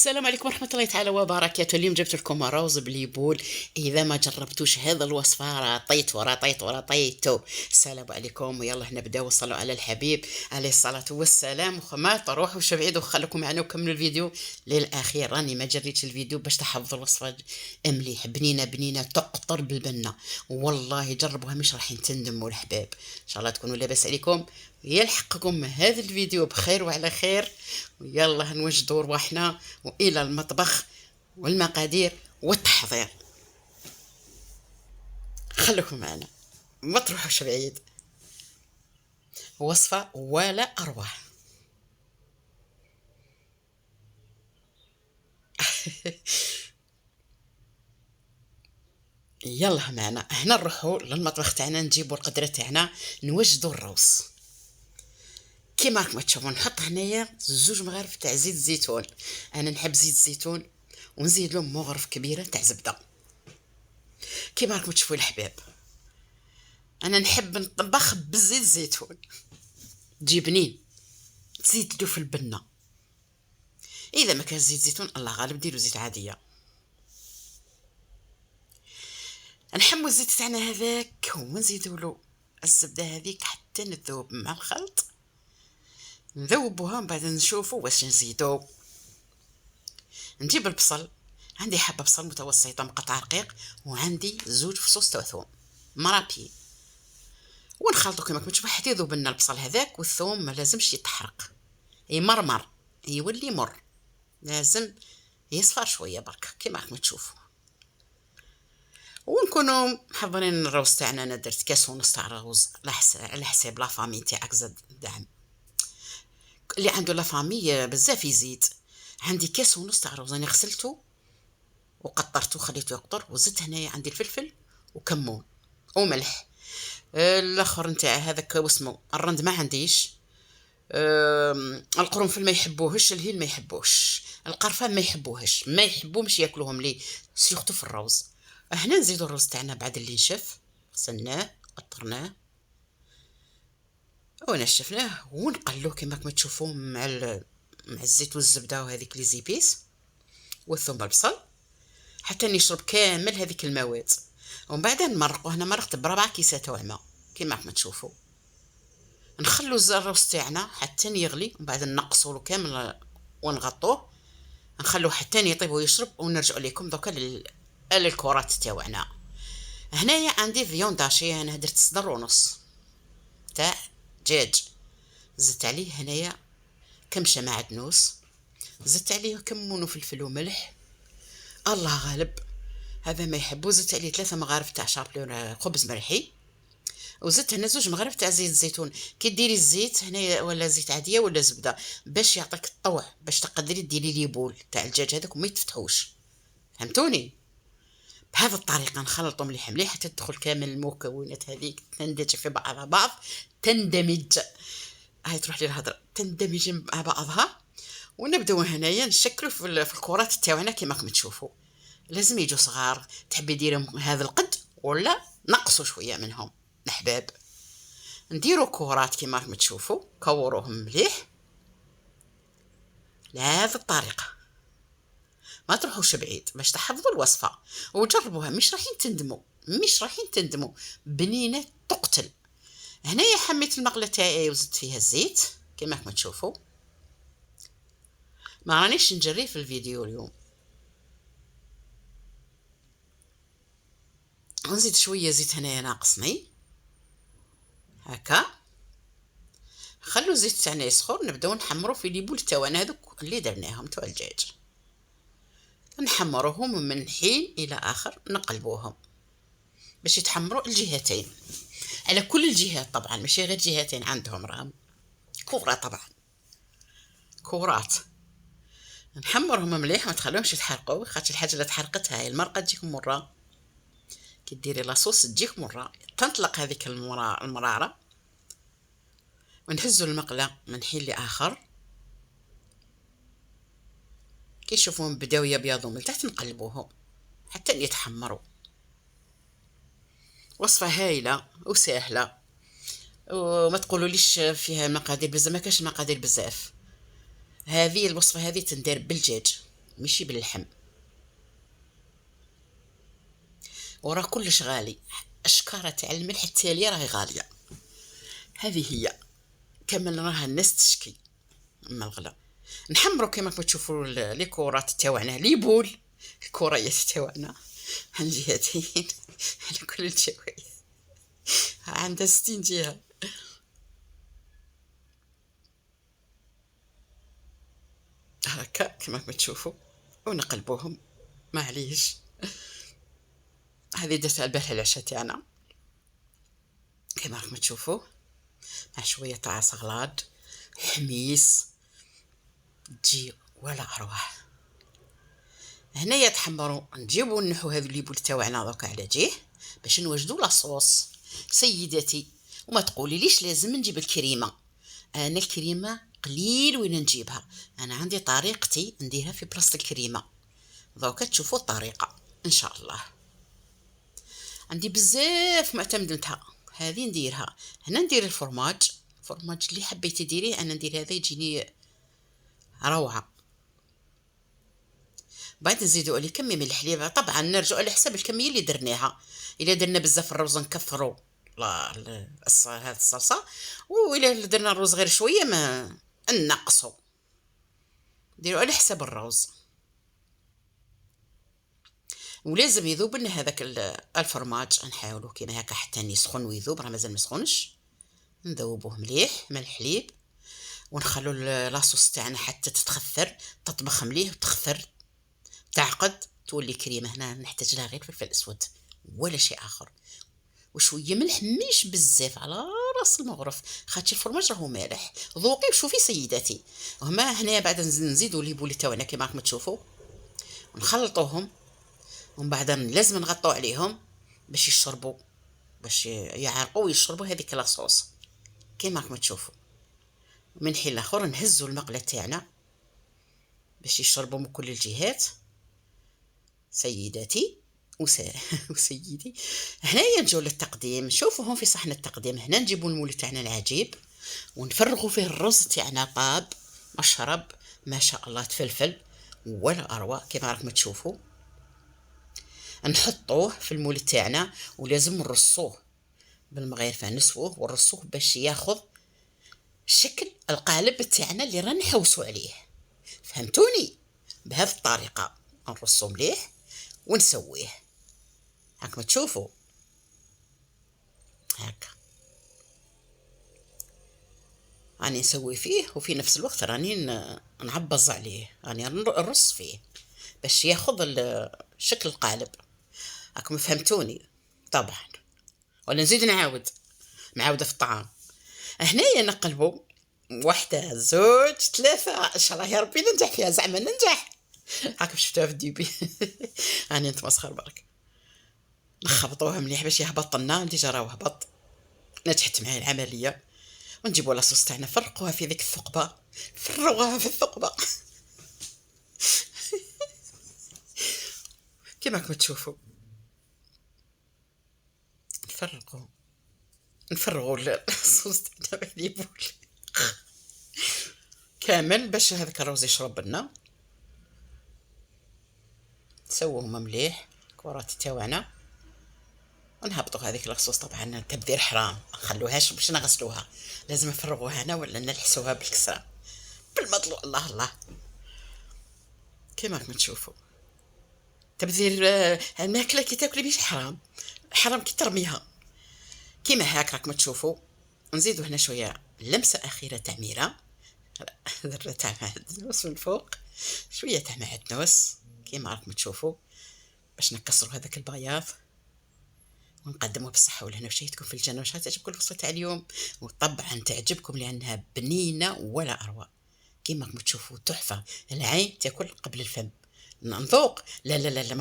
السلام عليكم ورحمة الله تعالى وبركاته. اليوم جبت لكم روز بليبول. إذا ما جربتوش هذا الوصفة رطيتو. السلام عليكم ويلا نبدا. وصلوا على الحبيب عليه الصلاة والسلام. وما تروحوش بعيد وخليكم معنا وكملوا الفيديو للأخير. راني ما جريتش الفيديو باش تحفظوا الوصفة مليح. بنينة تقطر بالبنة، والله جربوها مش راح تندموا الحباب. إن شاء الله تكونوا لاباس عليكم، يلحقكم هذا الفيديو بخير وعلى خير. ويلا نوجدوا رواحنا والى المطبخ والمقادير والتحضير. خليكم معنا ما تروحوش بعيد. وصفه ولا اروع. يلا معنا هنا نروحوا للمطبخ تاعنا، نجيبوا القدره تاعنا، نوجدوا الروز كيما راكم تشوفوا. نحط هنايا 2 مغارف تاع زيت الزيتون. انا نحب زيت الزيتون، ونزيد لهم مغرف كبيره تاع زبده كيما راكم تشوفوا الحباب. انا نحب نطبخ بزيت الزيتون، تجي بنين. تزيدوا في البنه، اذا ما كان زيت زيتون الله غالب ديروا زيت عاديه. نحموا الزيت تاعنا هذاك ونزيدوا له الزبده هذيك حتى نذوب مع الخلط. نذوبوها من بعد نشوفوا واش نزيدوا. نجيب البصل، عندي حبه بصل متوسطه مقطع رقيق، وعندي 2 فصوص تاع ثوم مرابي، ونخلطو كما تشوفوا حتى يذوب لنا البصل هذاك. والثوم ما لازمش يتحرق، يمرمر يولي مر، لازم يصفر شويه برك كما راكم تشوفوا. ونكونوا محضرين الروز تاعنا. انا درت كاس ونص تاع روز على حساب لا فامي تاعك. زاد دعم اللي عنده لا فامي بزاف يزيد. عندي كاس ونص تاع روز، انا غسلته وقطرته وخليته يقطر، وزدت هنايا عندي الفلفل وكمون وملح. الاخر نتاع هذاك واسمو الرند ما عنديش. القرنفل ما يحبوهش، الهيل ما يحبوش، القرفان ما يحبوهمش ياكلوهم لي سيختو في الروز. هنا نزيدو الروز تاعنا بعد اللي نشف، غسلناه قطرناه ونشفناه، ونقلوه كما راكم تشوفوا مع الزيت والزبده وهذيك لي زيبيس والثوم بالبصل حتى يشرب كامل هذيك المواد. ومن بعد نمرقوه. هنا مرقت ب4 كيسات وعمه كما راكم تشوفوا. نخلو الروز تاعنا حتى يغلي، ومن بعد نقصوا له كامل ونغطوه، نخلوه حتى يطيب ويشرب، ونرجعوا لكم دوكا للكرات تاعنا. هنايا عندي فيون داشي، انا درت 1.5 صدر تاع دجاج. زدت عليه هنايا كمشه معدنوس، زدت عليه كمون وفلفل وملح الله غالب هذا ما يحبو. زدت عليه 3 مغارف تاع شابلون خبز مرحي، وزدت هنا 2 مغارف تاع زيت الزيتون. كي ديري الزيت هنا ولا زيت عاديه ولا زبده باش يعطيك الطوع، باش تقدري ديري لي بول تاع الدجاج هذاك وما يتفتحوش، فهمتوني؟ بهذه الطريقه نخلطهم مليح حتى تدخل كامل المكونات هذيك تندمج في بعضها بعض. تندمج، هاي تروح لي الهضره، تندمج مع بعضها. ونبداو هنايا نشكلوا في الكرات تاعنا كما راكم تشوفوا. لازم يجوا صغار، تحبي ديرهم هذا القد ولا نقصوا شويه منهم الحباب. نديروا كرات كما راكم تشوفوا، كوروهم مليح لهذه الطريقه. ما تروحوش بعيد باش تحفظوا الوصفه وجربوها، مش رايحين تندموا. بنينه تقتل. هنايا حميت المقله تاعي وزدت فيها الزيت كما راكم تشوفوا. ما رانيش نجري في الفيديو اليوم. نزيد شويه زيت هنايا ناقصني هكا. خلوا الزيت تاعنا يسخن، نبداو نحمروا في لي بول تاعنا هذوك اللي درناهم تاع الدجاج. نحمروهم من حين الى اخر، نقلبوهم باش يتحمروا الجهتين، على كل الجهات طبعا، ماشي غير جهتين، عندهم راهم كرة طبعا كرات. نحمرهم مليح ما تخليهمش يتحرقوا، خاطر الحاجه اللي تحرقتها هي المرقه تجيك مره. كي ديري لاصوص تجيك مره، تنطلق هذيك المراره. ونهزوا المقله من حين لاخر، كي تشوفوهم بداو يبيضوا من تحت نقلبوهم حتى يتحمروا. وصفه هايله وسهله، وما تقولوليش فيها مقادير بزاف، ما كاش مقادير بزاف. هذه الوصفه هذه تندار بالدجاج ماشي باللحم. وراه كلش غالي، الشكاره تاع الملح التاليه راهي غاليه. هذه هي كمل، راها الناس تشكي من الغلا. نحمروا كما راكم تشوفوا لي كرات تاوعنا، لي بول الكريات تاوعنا عن جهتين على كل الجهات، عندها 60 جهه. هكا كما راكم تشوفوا ونقلبوهم، معليش. هذه درتها البارحه العشاء تاعنا كما راكم تشوفوا، مع شويه تاع صغلاد حميس، تجي ولا اروح. هنايا تحمروا، نجيبوا نحو هذو الليبول تاوعنا دوكا على جيه باش نوجدوا لاصوص. سيداتي، وما تقولي ليش لازم نجيب الكريمه، انا الكريمه قليل وين نجيبها، انا عندي طريقتي نديرها في بلاصه الكريمه. دوكا تشوفوا الطريقه ان شاء الله. عندي بزاف معتمدتها، هذه نديرها. هنا ندير الفرماج اللي حبيتي ديريه، انا ندير هذا يجيني روعه. بعد نزيدوا عليه كمية من الحليب، طبعا نرجعوا على حساب الكميه اللي درناها. الا درنا بزاف الروز نكثروا هذه الصلصه، والا درنا الروز غير شويه ما نقصوا. ديروا على حساب الروز. ولازم يذوب لنا هذاك الفرماج، نحاولوا كيما هكا حتى يسخن ويذوب، راه مازال ما سخنش. نذوبوه مليح مع الحليب، ونخلوا لاصوص تاعنا حتى تتخثر، تطبخ مليح وتخثر، تعقد، تولي كريمه. هنا نحتاج لها غير فلفل اسود ولا شيء اخر، وشويه ملح مش بزاف على راس المغرف، خاطر الفرماج راهو مالح. ذوقي وشوفي سيداتي. هما هنا بعد نزيدوا لي بولي تاعنا كيما راكم تشوفوا، ونخلطوهم، ومن بعد لازم نغطوا عليهم باش يشربوا، باش يعرقوا ويشربوا هذيك لاصوص كيما راكم تشوفوا. من حين لاخر نهزوا المقله تاعنا باش يشربوا من كل الجهات. سيداتي وسيدي، هنايا نجيو للتقديم. شوفوهم في صحن التقديم. هنا نجيبوا المول تاعنا العجيب، ونفرغوا فيه الرز تاعنا طاب مشرب ما شاء الله، تفلفل ولا اروع كما راكم تشوفوا. نحطوه في المول تاعنا، ولازم نرصوه بالمغيرفه، نسووه ونرصوه باش ياخذ شكل القالب تاعنا اللي رانا نحوسوا عليه. فهمتوني؟ بهذه الطريقه نرصو مليح ونسويه هاك ما تشوفوا. هاكا راني نسوي فيه، وفي نفس الوقت راني نعبز عليه، راني نرص فيه باش ياخذ شكل القالب. راكم فهمتوني طبعا، ولا نزيد معاودة في الطعام. هنايا نقلبوا واحدة زوج ثلاثة، ان شاء الله يا ربي ننجح فيها، زعما ننجح. هاكم شفتوها في الديبي. راني نتمسخر برك. نخبطوها مليح باش يهبط لنا، ديجا راهو هبط، نجحت معايا العملية. ونجيبوا لاصوص تاعنا، فرقوها في ذيك الثقبة، فرغوها في الثقبة. كما راكم تشوفوا نفرغوا الصوص تاعنا بهذه كامل باش هذاك الروز يشرب لنا. نسووهم مليح كرات تاوعنا، ونهبطوا هذيك الصوص. طبعا تبذير حرام، نخلوهاش باش نغسلوها، لازم نفرغوها هنا ولا نلحسوها بالكسرة بالمطلوب. الله الله كما راكم تشوفوا. تبذير الماكله كي تاكلي بيش حرام، حرام كي ترميها. كيما هاك راكم تشوفوا. نزيدوا هنا شويه لمسه اخيره تاع ميره، ذره تاع معدنوس من فوق، شويه تاع معدنوس كيما راكم تشوفوا، باش نكسروا هذاك البياض ونقدموه بالصحه والهنا وشهيتكم في الجنه. وان شاء الله تعجبكم الوصفه تاع اليوم، وطبعا تعجبكم لانها بنينه ولا اروع. كيما راكم تشوفوا تحفه، العين تاكل قبل الفم. نذوق لا لا لا, لا